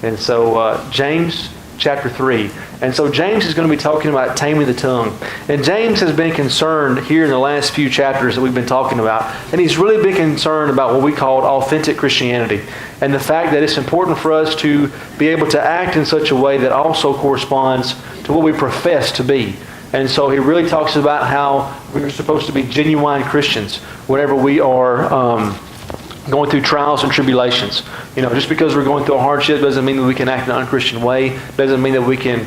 And so James chapter 3. And so James is going to be talking about taming the tongue. And James has been concerned here in the last few chapters that we've been talking about. And he's really been concerned about what we call authentic Christianity. And the fact that it's important for us to be able to act in such a way that also corresponds to what we profess to be. And so he really talks about how we're supposed to be genuine Christians whenever we are going through trials and tribulations. Just because we're going through a hardship doesn't mean that we can act in an unchristian way. Doesn't mean that we can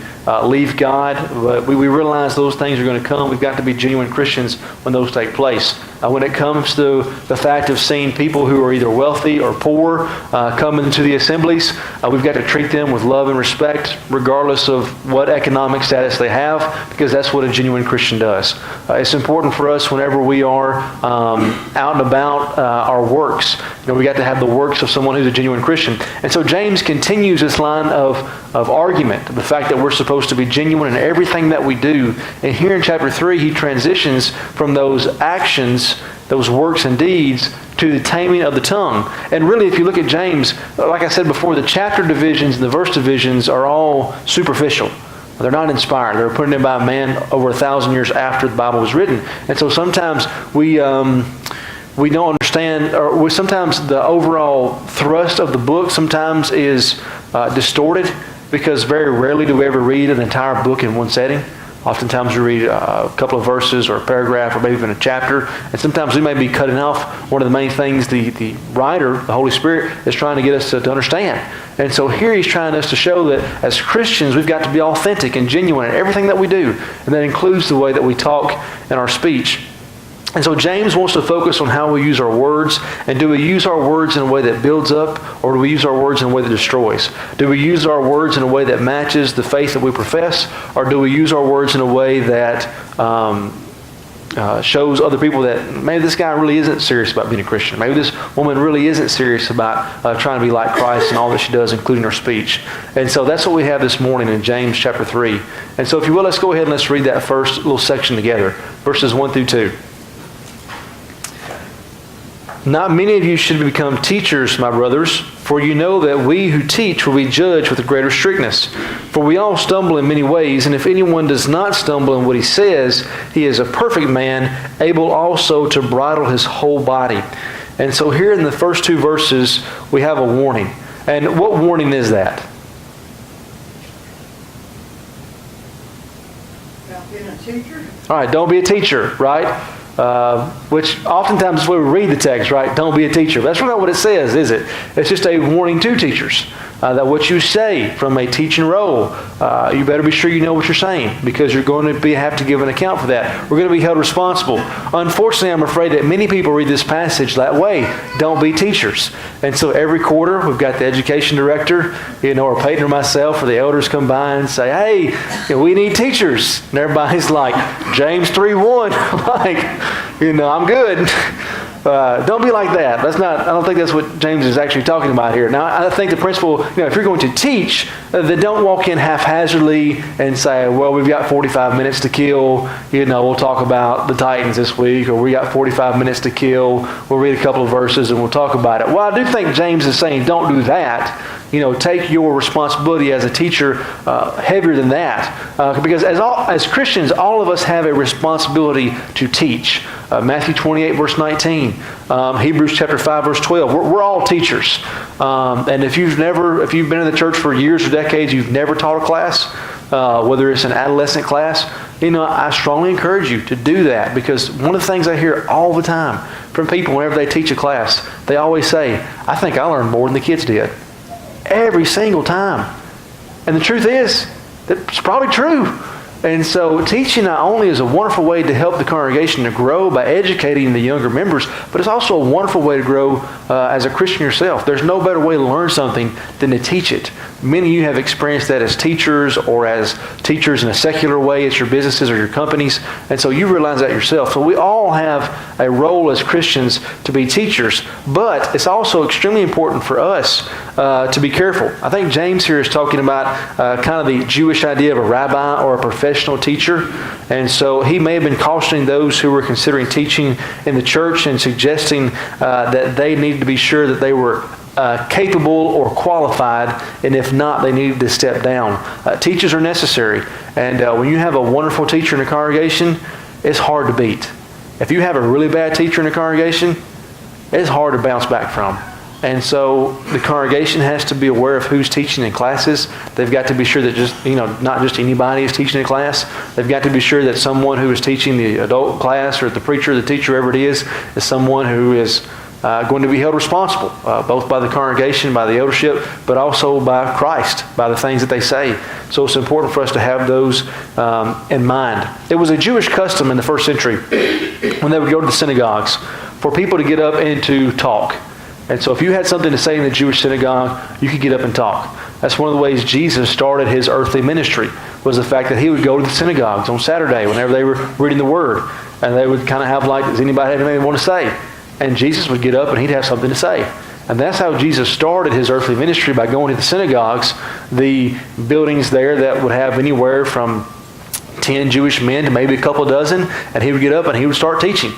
leave God. But we realize those things are going to come. We've got to be genuine Christians when those take place. When it comes to the fact of seeing people who are either wealthy or poor come into the assemblies, we've got to treat them with love and respect, regardless of what economic status they have, because that's what a genuine Christian does. It's important for us whenever we are out and about our works. We got to have the works of someone who's a genuine Christian. And so James continues this line of argument, the fact that we're supposed to be genuine in everything that we do. And here in chapter 3, he transitions from those actions, those works and deeds, to the taming of the tongue. And really, if you look at James, like I said before, the chapter divisions and the verse divisions are all superficial. They're not inspired. They're put in by a man over 1,000 years after the Bible was written. And so sometimes we don't understand, or sometimes the overall thrust of the book sometimes is distorted, because very rarely do we ever read an entire book in one setting. Oftentimes we read a couple of verses or a paragraph or maybe even a chapter, and sometimes we may be cutting off one of the main things the writer, the Holy Spirit, is trying to get us to understand. And so here he's trying us to show that as Christians we've got to be authentic and genuine in everything that we do, and that includes the way that we talk and our speech. And so James wants to focus on how we use our words. And do we use our words in a way that builds up, or do we use our words in a way that destroys? Do we use our words in a way that matches the faith that we profess, or do we use our words in a way that shows other people that maybe this guy really isn't serious about being a Christian? Maybe this woman really isn't serious about trying to be like Christ in all that she does, including her speech. And so that's what we have this morning in James chapter 3. And so if you will, let's go ahead and let's read that first little section together, verses 1 through 2. Not many of you should become teachers, my brothers, for you know that we who teach will be judged with greater strictness. For we all stumble in many ways, and if anyone does not stumble in what he says, he is a perfect man, able also to bridle his whole body. And so here in the first two verses, we have a warning. And what warning is that? About being a teacher? All right, don't be a teacher, right? Which oftentimes is where we read the text, right? Don't be a teacher. But that's not what it says, is it? It's just a warning to teachers. That what you say from a teaching role, you better be sure you know what you're saying, because you're going to have to give an account for that. We're going to be held responsible. Unfortunately, I'm afraid that many people read this passage that way. Don't be teachers. And so every quarter, we've got the education director, or Peyton or myself, or the elders come by and say, hey, we need teachers. And everybody's like, James 3:1, I'm good. Don't be like that. I don't think that's what James is actually talking about here. Now, I think the principle, if you're going to teach, then don't walk in haphazardly and say, well, we've got 45 minutes to kill. We'll talk about the Titans this week, or we got 45 minutes to kill. We'll read a couple of verses and we'll talk about it. Well, I do think James is saying don't do that. Take your responsibility as a teacher heavier than that. Because as Christians, all of us have a responsibility to teach. Matthew 28, verse 19. Hebrews chapter 5, verse 12. We're all teachers. And if you've been in the church for years or decades, you've never taught a class, whether it's an adolescent class, I strongly encourage you to do that, because one of the things I hear all the time from people whenever they teach a class, they always say, I think I learned more than the kids did. Every single time. And the truth is, that's probably true. And so teaching not only is a wonderful way to help the congregation to grow by educating the younger members, but it's also a wonderful way to grow as a Christian yourself. There's no better way to learn something than to teach it. Many of you have experienced that as teachers, or as teachers in a secular way at your businesses or your companies. And so you realize that yourself. So we all have a role as Christians to be teachers, but it's also extremely important for us to be careful. I think James here is talking about kind of the Jewish idea of a rabbi or a professional teacher. And so he may have been cautioning those who were considering teaching in the church and suggesting that they needed to be sure that they were capable or qualified, and if not, they need to step down. Teachers are necessary, and when you have a wonderful teacher in a congregation, it's hard to beat. If you have a really bad teacher in a congregation, it's hard to bounce back from. And so the congregation has to be aware of who's teaching in classes. They've got to be sure that not just anybody is teaching a class. They've got to be sure that someone who is teaching the adult class or the preacher, the teacher, whoever it is someone who is going to be held responsible, both by the congregation, by the eldership, but also by Christ, by the things that they say. So it's important for us to have those in mind. It was a Jewish custom in the first century when they would go to the synagogues for people to get up and to talk. And so if you had something to say in the Jewish synagogue, you could get up and talk. That's one of the ways Jesus started his earthly ministry, was the fact that he would go to the synagogues on Saturday whenever they were reading the Word. And they would kind of have does anybody have anything they want to say? And Jesus would get up and he'd have something to say. And that's how Jesus started his earthly ministry, by going to the synagogues, the buildings there that would have anywhere from 10 Jewish men to maybe a couple dozen. And he would get up and he would start teaching.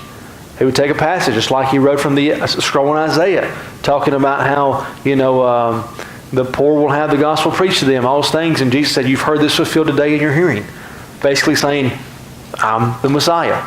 He would take a passage, just like he wrote from the scroll in Isaiah, talking about how, the poor will have the gospel preached to them, all those things. And Jesus said, you've heard this fulfilled today in your hearing. Basically saying, I'm the Messiah.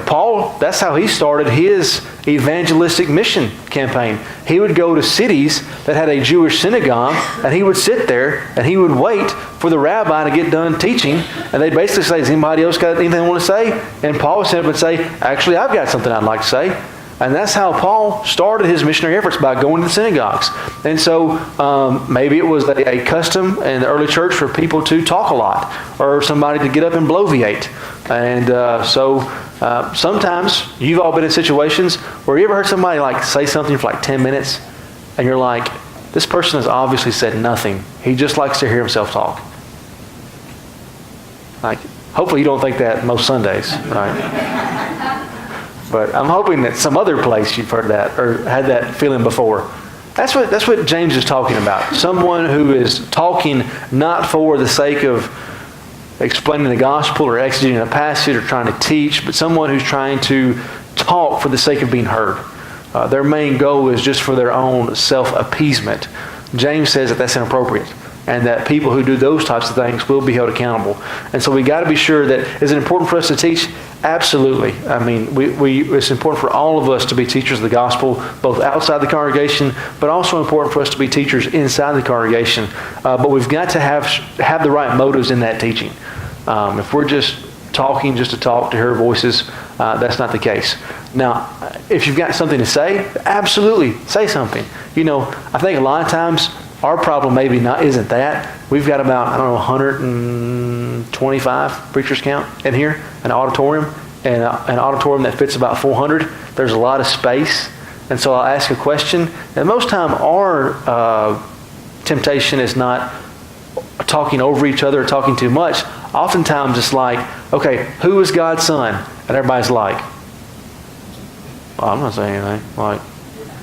Paul, that's how he started his evangelistic mission campaign. He would go to cities that had a Jewish synagogue, and he would sit there and he would wait for the rabbi to get done teaching, and they'd basically say, has anybody else got anything they want to say? And Paul would stand up and say, actually, I've got something I'd like to say. And that's how Paul started his missionary efforts, by going to the synagogues. And so maybe it was a custom in the early church for people to talk a lot, or somebody to get up and bloviate. And sometimes you've all been in situations where you ever heard somebody say something for 10 minutes, and you're like, this person has obviously said nothing. He just likes to hear himself talk. Hopefully you don't think that most Sundays, right? But I'm hoping that some other place you've heard that or had that feeling before. That's what James is talking about. Someone who is talking not for the sake of explaining the gospel or exegeting a passage or trying to teach, but someone who's trying to talk for the sake of being heard. Their main goal is just for their own self-appeasement. James says that that's inappropriate, and that people who do those types of things will be held accountable. And so we got to be sure that, is it important for us to teach? Absolutely. I mean, it's important for all of us to be teachers of the gospel, both outside the congregation, but also important for us to be teachers inside the congregation. But we've got to have the right motives in that teaching. If we're just talking just to talk, to hear voices, that's not the case. Now, if you've got something to say, absolutely, say something. I think a lot of times our problem maybe isn't that. We've got about, 125 preachers count in here, an auditorium, and an auditorium that fits about 400. There's a lot of space. And so I'll ask a question. And most time our temptation is not talking over each other or talking too much. Oftentimes it's okay, who is God's son? And everybody's like, well, I'm not saying anything.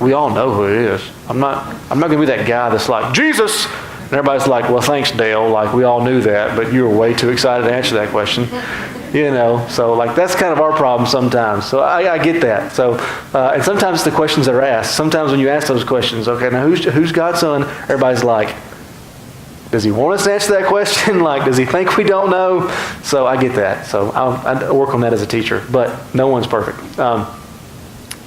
We all know who it is. I'm not going to be that guy that's like, Jesus! And everybody's like, well, thanks, Dale. We all knew that, but you were way too excited to answer that question. So that's kind of our problem sometimes. So I get that. So, and sometimes the questions that are asked, sometimes when you ask those questions, okay, now who's God's son? Everybody's like, does he want us to answer that question? Does he think we don't know? So I get that. So I work on that as a teacher, but no one's perfect.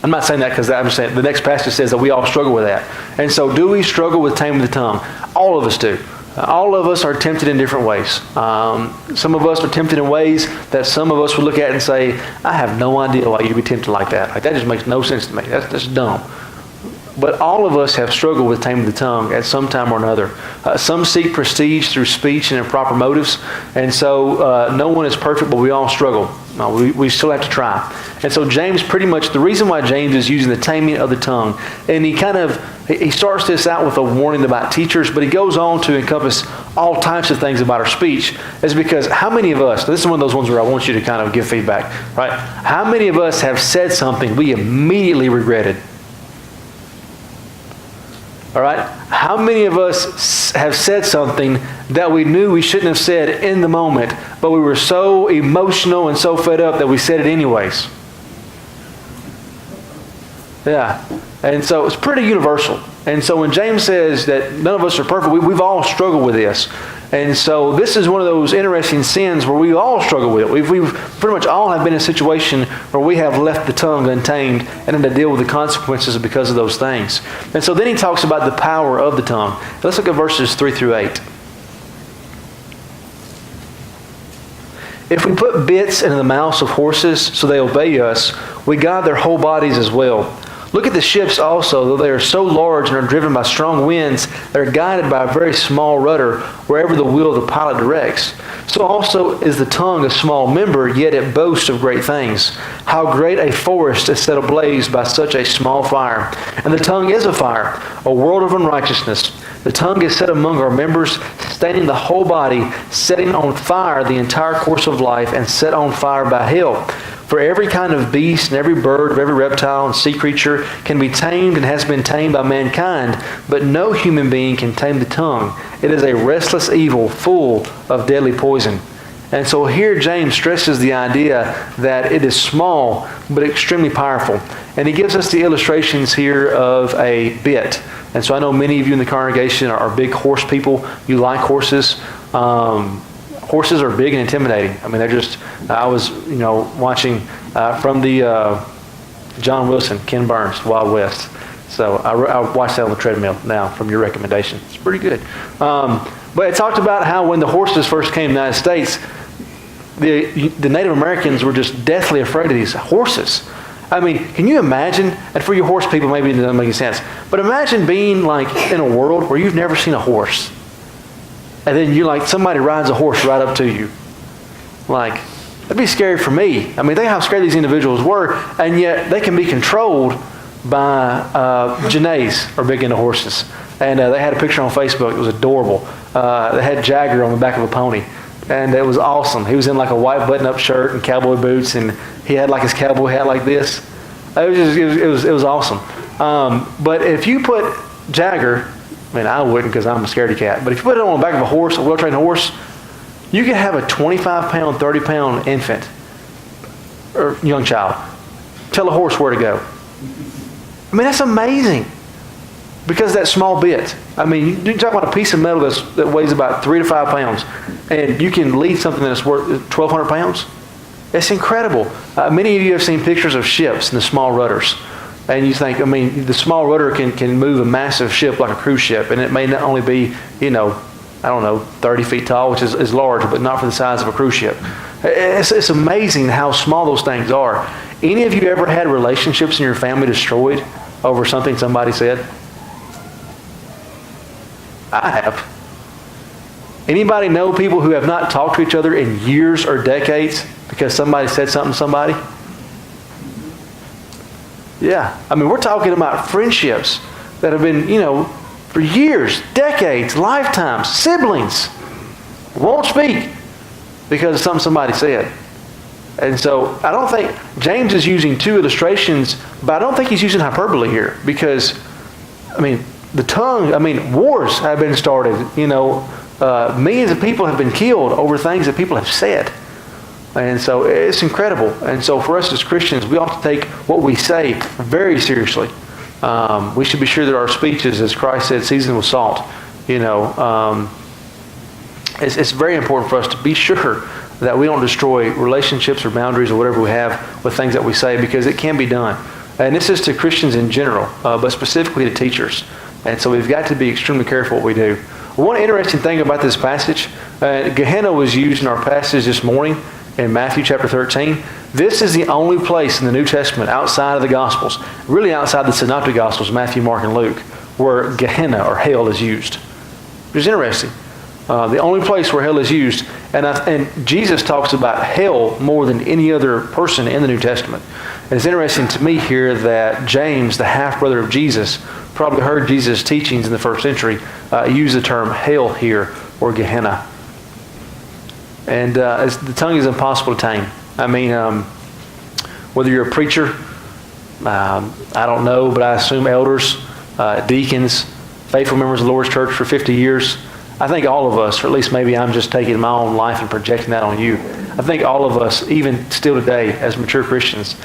I'm not saying that because I'm just saying the next passage says that we all struggle with that. And so do we struggle with taming the tongue? All of us do. All of us are tempted in different ways. Some of us are tempted in ways that some of us would look at and say, I have no idea why you'd be tempted like that. That just makes no sense to me. That's dumb. But all of us have struggled with taming the tongue at some time or another. Some seek prestige through speech and improper motives. And so no one is perfect, but we all struggle. We still have to try. And so James, pretty much, the reason why James is using the taming of the tongue, and he starts this out with a warning about teachers, but he goes on to encompass all types of things about our speech, is because how many of us, this is one of those ones where I want you to kind of give feedback, right? How many of us have said something we immediately regretted? All right? How many of us have said something that we knew we shouldn't have said in the moment, but we were so emotional and so fed up that we said it anyways? Yeah. And so it's pretty universal. And so when James says that none of us are perfect, we've all struggled with this. And so this is one of those interesting sins where we all struggle with it. We've pretty much all have been in a situation where we have left the tongue untamed and then to deal with the consequences because of those things. And so then he talks about the power of the tongue. Let's look at verses 3 through 8. If we put bits into the mouths of horses so they obey us, we guide their whole bodies as well. Look at the ships also, though they are so large and are driven by strong winds, they are guided by a very small rudder wherever the wheel of the pilot directs. So also is the tongue a small member, yet it boasts of great things. How great a forest is set ablaze by such a small fire. And the tongue is a fire, a world of unrighteousness. The tongue is set among our members, staining the whole body, setting on fire the entire course of life, and set on fire by hell. For every kind of beast and every bird, every reptile and sea creature can be tamed and has been tamed by mankind, but no human being can tame the tongue. It is a restless evil full of deadly poison. And so here James stresses the idea that it is small but extremely powerful. And he gives us the illustrations here of a bit. And so I know many of you in the congregation are big horse people. You like horses. Horses are big and intimidating. I mean, they're just, I was, watching from the John Wilson, Ken Burns, Wild West. So I watched that on the treadmill now from your recommendation. It's pretty good. But it talked about how when the horses first came to the United States, the Native Americans were just deathly afraid of these horses. I mean, can you imagine, and for you horse people maybe it doesn't make any sense, but imagine being like in a world where you've never seen a horse. And then you're like, somebody rides a horse right up to you. Like, that'd be scary for me. I mean, think how scary these individuals were, and yet they can be controlled by Janaes are big into horses. And they had a picture on Facebook. It was adorable. They had Jagger on the back of a pony. And it was awesome. He was in like a white button-up shirt and cowboy boots, and he had like his cowboy hat like this. It was awesome. But if you put Jagger, I mean, I wouldn't because I'm a scaredy cat. But if you put it on the back of a horse, a well-trained horse, you could have a 25-pound, 30-pound infant or young child tell a horse where to go. I mean, that's amazing because that small bit. I mean, you talk about a piece of metal that weighs about 3 to 5 pounds, and you can lead something that's worth 1,200 pounds. It's incredible. Many of you have seen pictures of ships and the small rudders. And you think, I mean, the small rudder can move a massive ship like a cruise ship. And it may not only be, 30 feet tall, which is large, but not for the size of a cruise ship. It's amazing how small those things are. Any of you ever had relationships in your family destroyed over something somebody said? I have. Anybody know people who have not talked to each other in years or decades because somebody said something to somebody? Yeah. I mean, we're talking about friendships that have been, for years, decades, lifetimes, siblings. Won't speak because of something somebody said. And so I don't think, James is using two illustrations, but I don't think he's using hyperbole here because, the tongue, wars have been started, millions of people have been killed over things that people have said. And so it's incredible. And so for us as Christians, we ought to take what we say very seriously. We should be sure that our speeches, as Christ said, seasoned with salt. It's very important for us to be sure that we don't destroy relationships or boundaries or whatever we have with things that we say because it can be done. And this is to Christians in general, but specifically to teachers. And so we've got to be extremely careful what we do. One interesting thing about this passage, Gehenna was used in our passage this morning in Matthew chapter 13. This is the only place in the New Testament outside of the Gospels, really outside the Synoptic Gospels, Matthew, Mark, and Luke, where Gehenna or hell is used. Which is interesting. The only place where hell is used. And Jesus talks about hell more than any other person in the New Testament. And it's interesting to me here that James, the half-brother of Jesus, probably heard Jesus' teachings in the first century, use the term hell here, or Gehenna. And the tongue is impossible to tame. Whether you're a preacher, I don't know, but I assume elders, deacons, faithful members of the Lord's church for 50 years, I think all of us, or at least maybe I'm just taking my own life and projecting that on you. I think all of us, even still today, as mature Christians,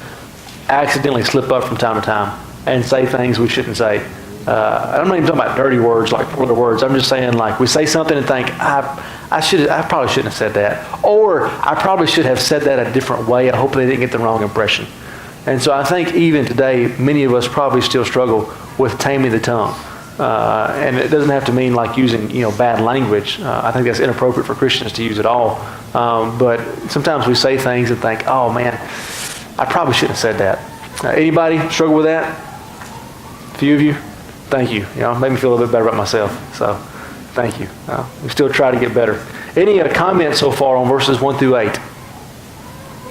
accidentally slip up from time to time. and say things we shouldn't say. I'm not even talking about dirty words like 4-letter words. I'm just saying like we say something and think, I probably shouldn't have said that. Or I probably should have said that a different way. I hope they didn't get the wrong impression. And so I think even today, many of us probably still struggle with taming the tongue. And it doesn't have to mean like using, bad language. I think that's inappropriate for Christians to use at all. But sometimes we say things and think, oh man, I probably shouldn't have said that. Anybody struggle with that? A few of you? Thank you. Made me feel a little bit better about myself. So thank you. We still try to get better. Any comments so far on verses 1 through 8? We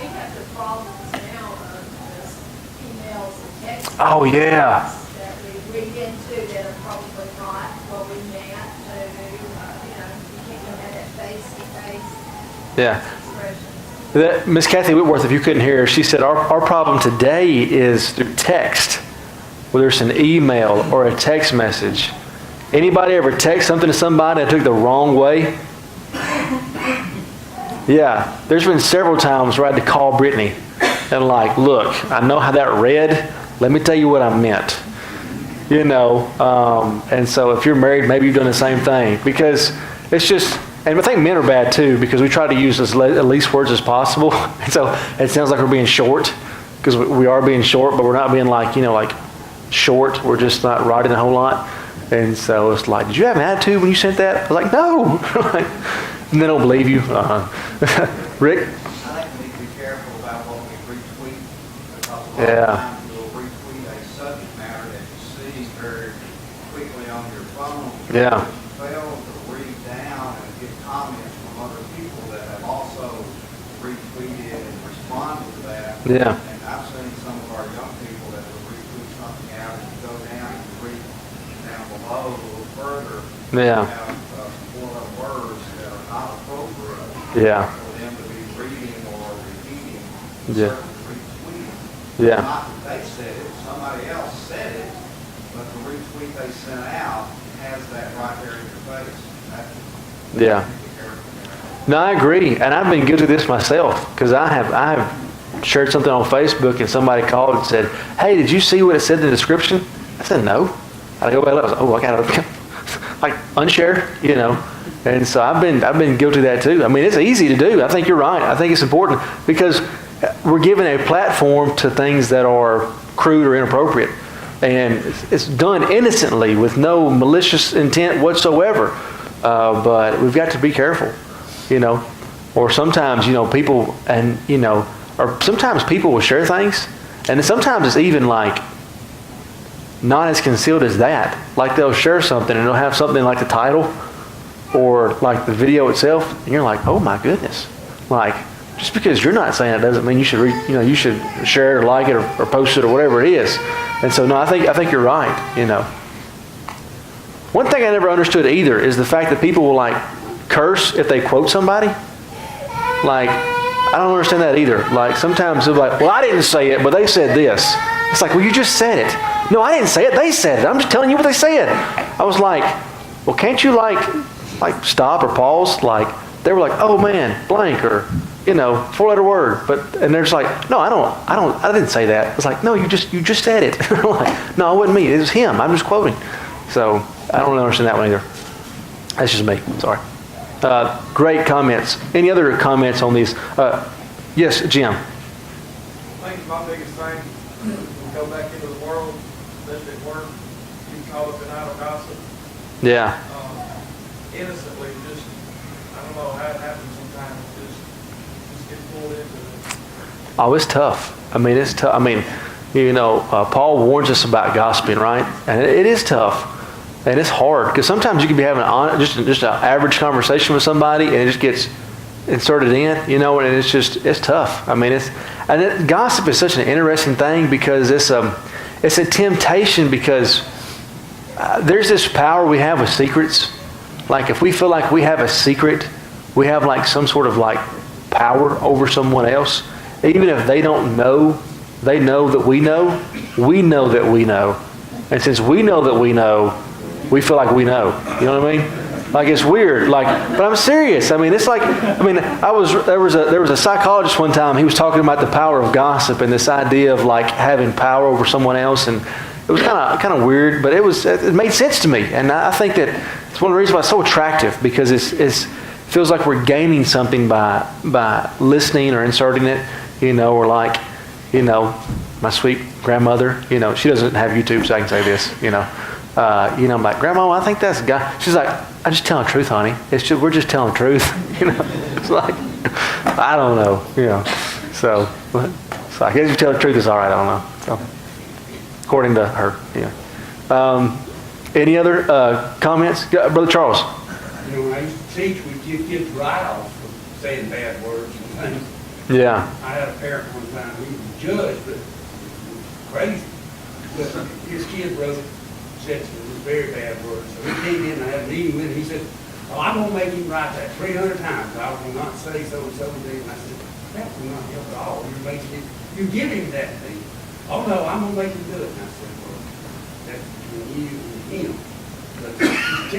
have the problems now of just emails and texts. Oh, yeah. That we read into that are probably not what we meant to, you can't have that face-to-face expression. Miss Kathy Whitworth, if you couldn't hear her, she said our problem today is through text, whether it's an email or a text message. Anybody ever text something to somebody and took it the wrong way? Yeah, there's been several times where I had to call Brittany and like, look, I know how that read. Let me tell you what I meant. And so if you're married, maybe you've done the same thing because it's just, and I think men are bad too because we try to use as least words as possible. And so it sounds like we're being short because we are being short, but we're not being like, like short. We're just not writing a whole lot. And so it's like, did you have an attitude when you sent that? I was like, no. And they don't believe you. Rick? I think we need to be careful about what we retweet because a lot Yeah. of times you'll retweet a subject matter that you see very quickly on your phone. Yeah. But you fail to read down and get comments from other people that have also retweeted and responded to that. Yeah. And I've seen some of our young people that will retweet something out and you go down and you read down below a little further. Yeah. You have 4-letter words that are not appropriate. Yeah. For them to be reading or repeating, Yeah. retweeting. Yeah. Not that they said it, somebody else said it, but the retweet they sent out has that right there in your face. Yeah. No, I agree, and I've been guilty of this myself because I have shared something on Facebook and somebody called and said, "Hey, did you see what it said in the description?" I said, "No." I go back and look. I was like, "Oh, I got to like unshare," And so I've been guilty of that too. I mean, it's easy to do. I think you're right. I think it's important because we're giving a platform to things that are crude or inappropriate, and it's done innocently with no malicious intent whatsoever. But we've got to be careful, Or sometimes, people and or sometimes people will share things, and sometimes it's even like not as concealed as that. Like they'll share something and they'll have something like the title or like the video itself, and you're like, oh my goodness. Like, just because you're not saying it doesn't mean you should you should share it or like it or post it or whatever it is. And so no, I think you're right, One thing I never understood either is the fact that people will like curse if they quote somebody. Like, I don't understand that either. Like sometimes they're like, well, I didn't say it, but they said this. It's like, well, you just said it. No, I didn't say it. They said it. I'm just telling you what they said. I was like, well, can't you like stop or pause? Like they were like, oh man, blank or 4-letter word. And they're just like, no, I didn't say that. It's like, no, you just said it. I'm like, no, it wasn't me. It was him. I'm just quoting. So I don't really understand that one either. That's just me. Sorry. Great comments. Any other comments on these? Yes, Jim. I think my biggest thing, we go back into the world, especially at work, you call up an idle gossip. Yeah. Innocently, just, I don't know how it happens sometimes, just get pulled into it. Oh, it's tough. I mean, it's tough. I mean, Paul warns us about gossiping, right? And it is tough. And it's hard because sometimes you can be having just an average conversation with somebody and it just gets inserted in, and it's tough. I mean, gossip is such an interesting thing because it's a temptation because there's this power we have with secrets. Like if we feel like we have a secret, we have like some sort of like power over someone else. Even if they don't know, they know that we know that we know. And since we know that we know, we feel like we know. You know what I mean? Like it's weird. Like, but I'm serious. I mean, it's like, there was a psychologist one time. He was talking about the power of gossip and this idea of like having power over someone else. And it it was kind of weird, but it made sense to me. And I think that it's one of the reasons why it's so attractive, because it feels like we're gaining something by listening or inserting it, or like, my sweet grandmother, she doesn't have YouTube, so I can say this, I'm like, Grandma, I think that's a guy. She's like, I'm just telling the truth, honey. We're just telling the truth, It's like, I don't know, So, I guess if you tell the truth, it's all right. I don't know. So, according to her, any other comments, Brother Charles? When I used to teach, we'd give kids write-offs for saying bad words and things. Yeah. I had a parent one time, he was a judge, but crazy. But his kid said some very bad words. So he came in and I had a meeting with him. He said, I'm going to make him write that 300 times. I will not say so and so and thing. And I said, that will not help at all. You're giving that thing. Oh no, I'm going to make him do it. And I said, well, that's between you and him. But you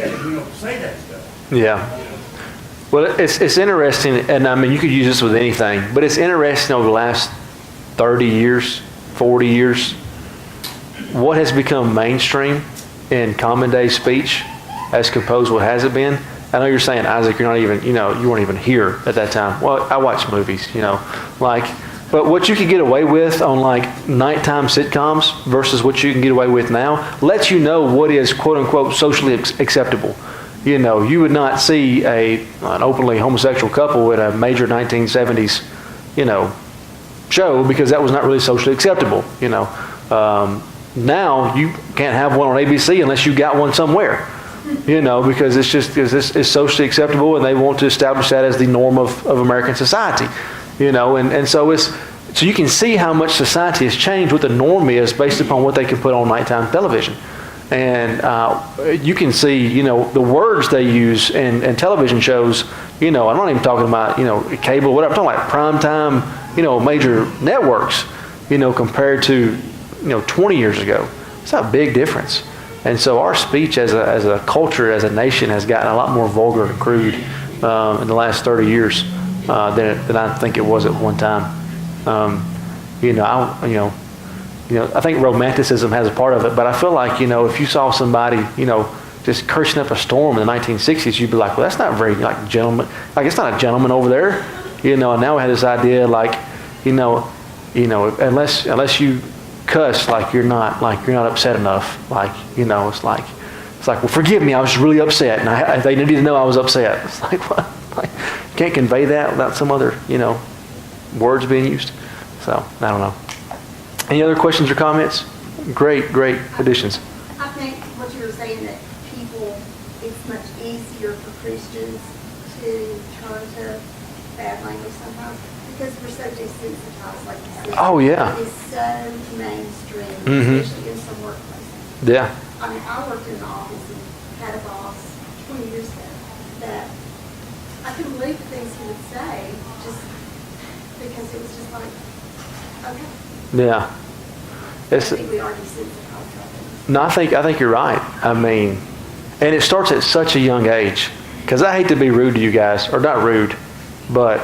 tell him, say that stuff. Yeah. Well, it's interesting, and I mean, you could use this with anything, but it's interesting over the last 30 years, 40 years, what has become mainstream in common day speech as composed what has it been. I know you're saying, Isaac, you're not even, you weren't even here at that time. Well, I watch movies, but what you can get away with on like nighttime sitcoms versus what you can get away with now lets you know what is quote unquote socially acceptable. You would not see an openly homosexual couple at a major 1970s, show, because that was not really socially acceptable. Now you can't have one on ABC unless you got one somewhere. Because it's socially acceptable, and they want to establish that as the norm of American society. And so so you can see how much society has changed, what the norm is based upon what they can put on nighttime television. And you can see, the words they use in television shows, I'm not even talking about, cable or whatever. I'm talking about primetime, major networks, compared to, 20 years ago. It's a big difference. And so our speech as a culture, as a nation, has gotten a lot more vulgar and crude in the last 30 years than I think it was at one time. I think romanticism has a part of it, but I feel like, if you saw somebody, just cursing up a storm in the 1960s, you'd be like, well, that's not very, gentleman. It's not a gentleman over there. And now we have this idea, unless you cuss, you're not upset enough. It's like, well, forgive me, I was just really upset, and they needed to know I was upset. It's like, what? You can't convey that without some other, words being used. So, I don't know. Any other questions or comments? Great additions. I think what you were saying, that it's much easier for Christians to turn to bad language sometimes because we're so desensitized, like you said. Oh, yeah. It is so mainstream, Mm-hmm. especially in some workplaces. Yeah. I worked in an office and had a boss 20 years ago that I couldn't believe the things he would say, just because it was just like, okay. Yeah. I think we are desensitized. No, I think you're right. I mean, and it starts at such a young age. Because I hate to be rude to you guys, or not rude, but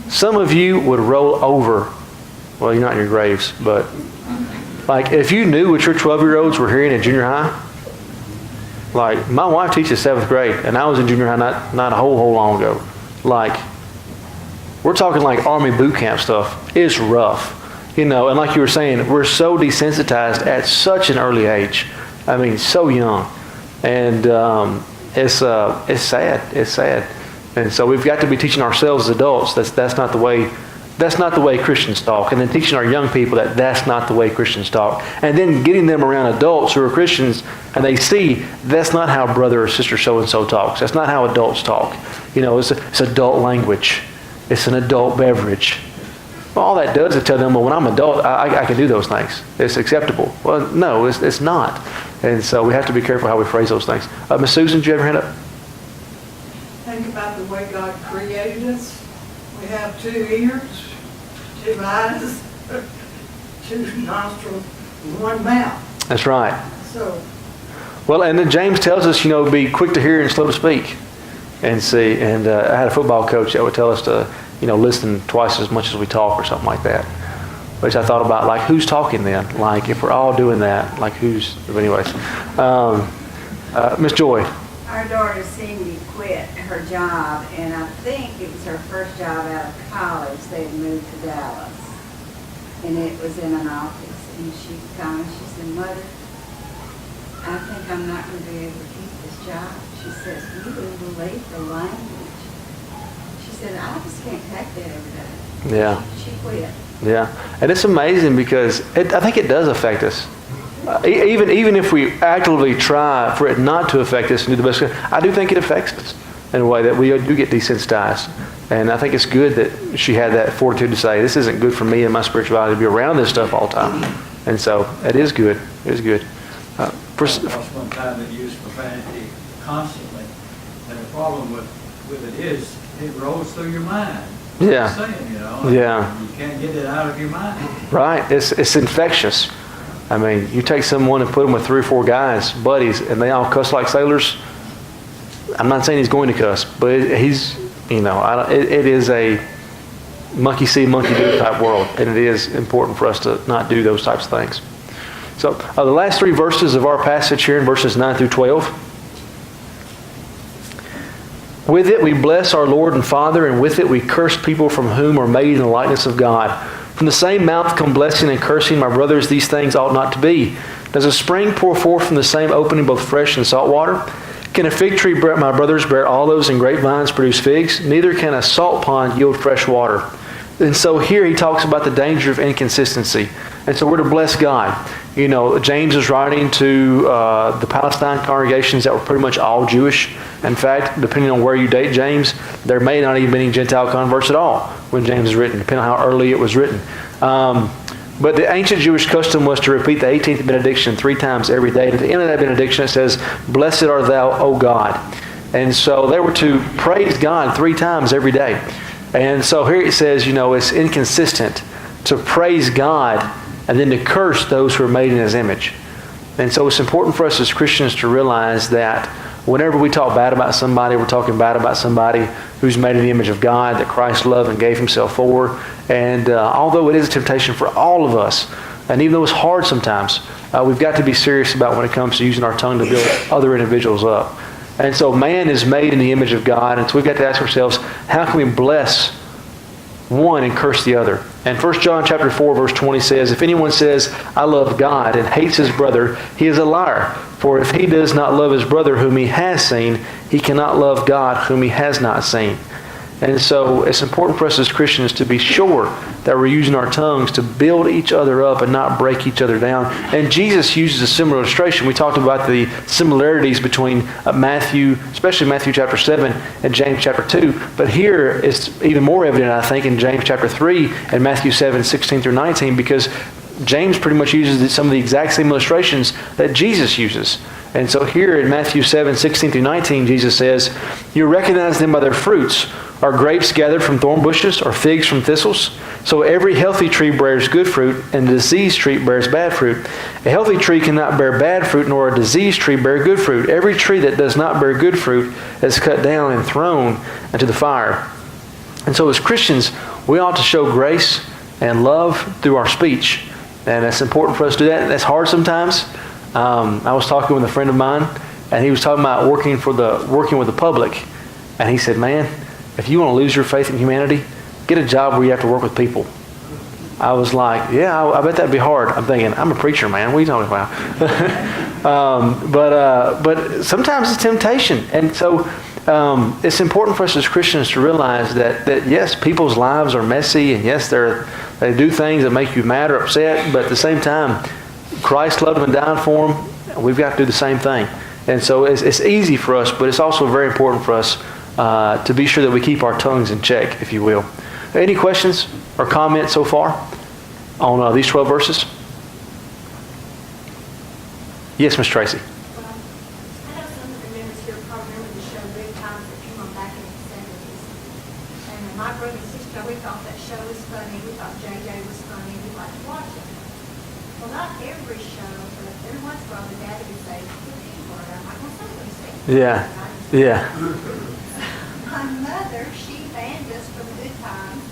some of you would roll over. Well, you're not in your graves, but if you knew what your 12-year-olds were hearing in junior high, my wife teaches 7th grade, and I was in junior high not a whole long ago. We're talking Army boot camp stuff. It's rough. And like you were saying, we're so desensitized at such an early age. I mean, so young. And it's sad. It's sad. And so we've got to be teaching ourselves as adults that's not the way Christians talk. And then teaching our young people that's not the way Christians talk. And then getting them around adults who are Christians, and they see that's not how brother or sister so-and-so talks. That's not how adults talk. It's adult language. It's an adult beverage. Well, all that does is tell them, well, when I'm an adult, I can do those things. It's acceptable. Well, no, it's not. And so we have to be careful how we phrase those things. Miss Susan, did you have your hand up? Think about the way God created us. We have 2 ears, 2 eyes, 2 nostrils, and 1 mouth. That's right. So, well, and then James tells us, be quick to hear and slow to speak. And see, and I had a football coach that would tell us to, listen twice as much as we talk or something like that. Which I thought about, like, who's talking then? Like, if we're all doing that, like, who's... But anyways. Miss Joy. Our daughter Cindy quit her job, and I think it was her first job out of college. They had moved to Dallas, and it was in an office. And she said, "Mother, I think I'm not going to be able to keep this job." She says, "You wouldn't believe the language." She said, "I just can't take that every day." Yeah. She quit. Yeah. And it's amazing because I think it does affect us. Even if we actively try for it not to affect us and do the best, I do think it affects us in a way that we do get desensitized. And I think it's good that she had that fortitude to say, this isn't good for me and my spirituality to be around this stuff all the time. And so it is good. It is good. There was one time they used profanity constantly. And the problem with it is, it rolls through your mind. Yeah. Saying, Yeah. You can't get it out of your mind. Right. It's infectious. I mean, you take someone and put them with 3 or 4 guys, buddies, and they all cuss like sailors. I'm not saying he's going to cuss, but he's, it is a monkey see, monkey do type world, and it is important for us to not do those types of things. So the last 3 verses of our passage here in verses 9 through 12. With it we bless our Lord and Father, and with it we curse people from whom are made in the likeness of God. From the same mouth come blessing and cursing. My brothers, these things ought not to be. Does a spring pour forth from the same opening both fresh and salt water? Can a fig tree, my brothers, bear olives, and grapevines produce figs? Neither can a salt pond yield fresh water. And so here he talks about the danger of inconsistency. And so we're to bless God. James is writing to the Palestine congregations that were pretty much all Jewish. In fact, depending on where you date James, there may not even be any Gentile converts at all when James is written, depending on how early it was written. But the ancient Jewish custom was to repeat the 18th benediction 3 times every day. And at the end of that benediction, it says, "Blessed art thou, O God." And so they were to praise God 3 times every day. And so here it says, it's inconsistent to praise God and then to curse those who are made in His image. And so it's important for us as Christians to realize that whenever we talk bad about somebody, we're talking bad about somebody who's made in the image of God, that Christ loved and gave Himself for. And although it is a temptation for all of us, and even though it's hard sometimes, we've got to be serious about when it comes to using our tongue to build other individuals up. And so man is made in the image of God, and so we've got to ask ourselves, how can we bless one and curse the other? And 1 John chapter 4, verse 20 says, "If anyone says, 'I love God,' and hates his brother, he is a liar. For if he does not love his brother whom he has seen, he cannot love God whom he has not seen." And so it's important for us as Christians to be sure that we're using our tongues to build each other up and not break each other down. And Jesus uses a similar illustration. We talked about the similarities between Matthew, especially Matthew chapter 7 and James chapter 2. But here it's even more evident, I think, in James chapter 3 and Matthew 7, 16 through 19, because James pretty much uses some of the exact same illustrations that Jesus uses. And so here in Matthew 7, 16 through 19, Jesus says, "You recognize them by their fruits. Are grapes gathered from thorn bushes, or figs from thistles? So every healthy tree bears good fruit, and a diseased tree bears bad fruit. A healthy tree cannot bear bad fruit, nor a diseased tree bear good fruit. Every tree that does not bear good fruit is cut down and thrown into the fire." And so as Christians, we ought to show grace and love through our speech. And it's important for us to do that. That's hard sometimes. I was talking with a friend of mine, and he was talking about working with the public. And he said, "Man, if you want to lose your faith in humanity, get a job where you have to work with people." I was like, yeah, I bet that'd be hard. I'm thinking, I'm a preacher, man. What are you talking about? But sometimes it's temptation. And so it's important for us as Christians to realize that yes, people's lives are messy, and yes, they do things that make you mad or upset, but at the same time, Christ loved them and died for them, and we've got to do the same thing. And so it's easy for us, but it's also very important for us to be sure that we keep our tongues in check, if you will. Any questions or comments so far on these 12 verses? Yes, Ms. Tracy. Well, I know some of the members here probably remember the show Good Times that came on back in the 70s. And my brother and sister, we thought that show was funny. We thought JJ was funny. We liked to watch it. Well, not every show, but every once in a while the daddy would say, "The D-word." I'm like, well, somebody say it. Yeah. Yeah. My mother, she banned us from Good Times.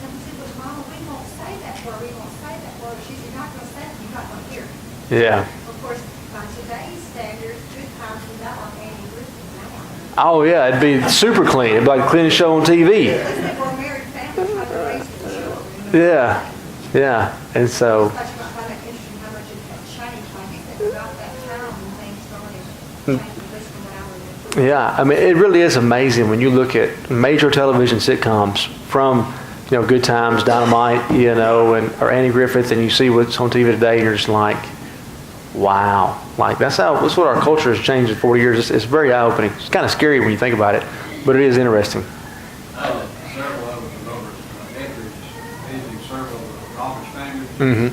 And we said, "Well, Mama, we won't say that word. We won't say Well, she said, you're not going to say it, you're not going to hear it. Yeah. Of course, by today's standards, good times is not like Andy Griffith now. Oh yeah, it'd be super clean. It'd be like the cleanest show on TV. Because they were married families, how they raised their children. Yeah. Yeah. And so, That's why I find it interesting how much it has changed. I think that about that time when things started changing, at least from when I remember. yeah, I mean, it really is amazing when you look at major television sitcoms from, Good Times, Dynamite, or Andy Griffith, and you see what's on TV today, and you're just like, wow. Like, that's what our culture has changed in 40 years. It's very eye-opening. It's kind of scary when you think about it, but it is interesting. Several of us were over at Edwards, visiting several of the Roberts families. Mm-hmm.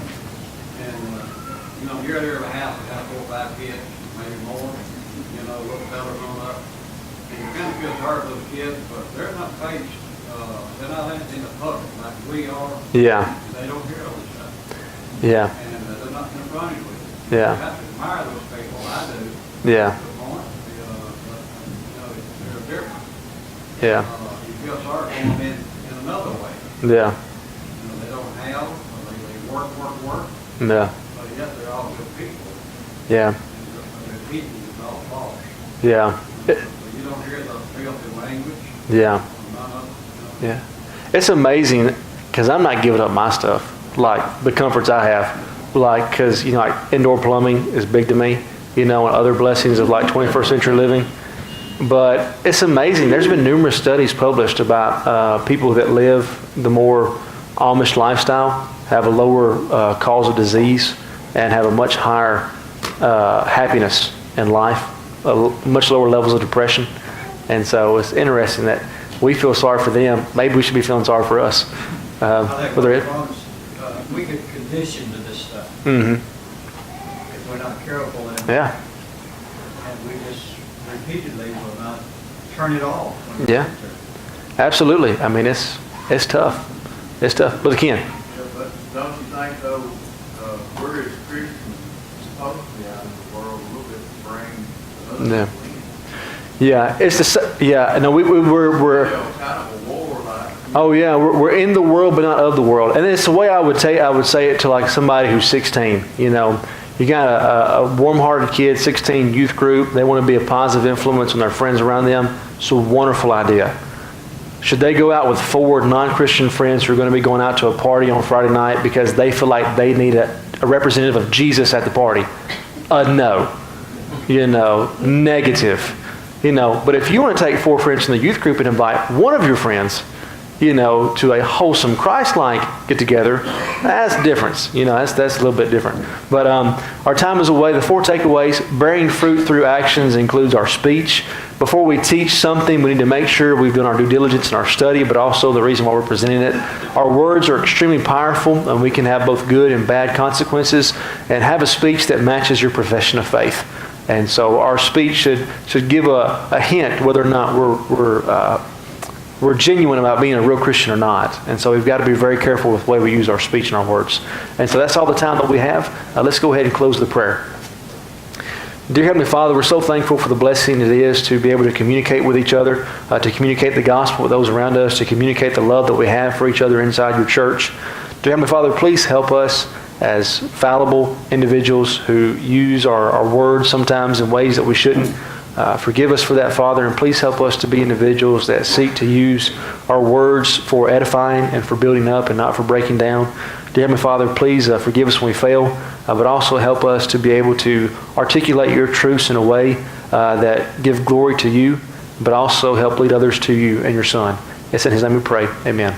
And, you're there at a house that has 4 or 5 kids, maybe more, little fellas on up. And you kind of feel sorry for those kids, but they're not faced, they're not in the public like we are. Yeah. And they don't hear all this stuff. Yeah. And they're not confronted with it. Yeah. You have to admire those people, I do. Yeah. Good point. They're different. Yeah. You feel sorry for them in another way. Yeah. They don't have, or they work, Yeah. but yet they're all good people. Yeah. And their teaching is all false. Yeah. So you don't hear the filthy language. Yeah. None of it. Yeah. It's amazing because I'm not giving up my stuff, like the comforts I have, like, because, like indoor plumbing is big to me, and other blessings of like 21st century living. But it's amazing. There's been numerous studies published about people that live the more Amish lifestyle have a lower cause of disease and have a much higher happiness in life, much lower levels of depression. And so it's interesting that we feel sorry for them. Maybe we should be feeling sorry for us. I think Whether it, we get conditioned to this stuff mm-hmm. if we're not careful and we just repeatedly will not turn it off. When Yeah. Absolutely. I mean, it's tough. It's tough. Brother Ken. Yeah, but don't you think though, we're as Christians supposed to be out in the world a little bit to bring Yeah. others in? Yeah, it's no, we're Kind of a war like. oh yeah, we're in the world but not of the world, and it's the way I would say it to like somebody who's 16. You got a warm-hearted kid, 16 youth group. They want to be a positive influence on their friends around them. It's a wonderful idea. Should they go out with 4 non-Christian friends who are going to be going out to a party on Friday night because they feel like they need a representative of Jesus at the party? No. Negative. But if you want to take 4 friends from the youth group and invite one of your friends, to a wholesome Christ-like get-together, that's the difference. That's a little bit different. But our time is away. The 4 takeaways: bearing fruit through actions includes our speech. Before we teach something, we need to make sure we've done our due diligence in our study, but also the reason why we're presenting it. Our words are extremely powerful, and we can have both good and bad consequences, and have a speech that matches your profession of faith. And so our speech should give a hint whether or not we're genuine about being a real Christian or not. And so we've got to be very careful with the way we use our speech and our words. And so that's all the time that we have. Let's go ahead and close the prayer. Dear Heavenly Father, we're so thankful for the blessing it is to be able to communicate with each other, to communicate the gospel with those around us, to communicate the love that we have for each other inside your church. Dear Heavenly Father, please help us as fallible individuals who use our words sometimes in ways that we shouldn't. Forgive us for that, Father, and please help us to be individuals that seek to use our words for edifying and for building up and not for breaking down. Dear Heavenly Father, please forgive us when we fail, but also help us to be able to articulate your truths in a way that give glory to you, but also help lead others to you and your Son. It's in His name we pray. Amen.